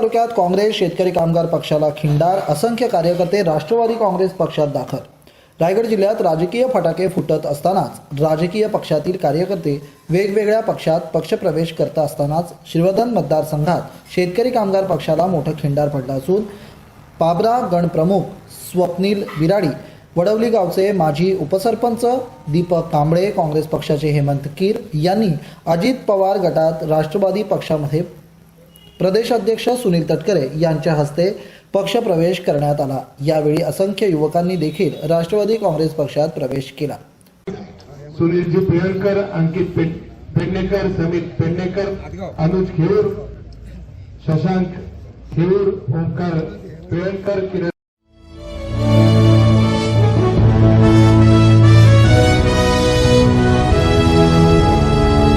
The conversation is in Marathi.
तालुक्यात काँग्रेस शेतकरी कामगार पक्षाला खिंडार, असंख्य कार्यकर्ते राष्ट्रवादी काँग्रेस पक्षात दाखल। रायगड जिल्ह्यात राजकीय फटाके फुटत असतानाच राजकीय पक्षातील कार्यकर्ते वेगवेगळ्या पक्षात पक्षप्रवेश करत असतानाच श्रीवर्धन मतदारसंघात शेतकरी कामगार पक्षाला मोठं खिंडार पडलं असून पाबरा गणप्रमुख स्वप्नील बिराडी, वडवली गावचे माजी उपसरपंच दीपक कांबळे, काँग्रेस पक्षाचे हेमंत कीर यांनी अजित पवार गटात राष्ट्रवादी पक्षामध्ये प्रदेशाध्यक्ष सुनील तटकरे यांच्या हस्ते पक्षप्रवेश करण्यात आला। यावेळी असंख्य युवकांनी देखील राष्ट्रवादी काँग्रेस पक्षात प्रवेश केला। सुनीलजी पेडणेकर, अंकित पेडणेकर, समित पेडणेकर, अनुज खेऊर, शशांक खेऊर, ओंकार पेडणेकर,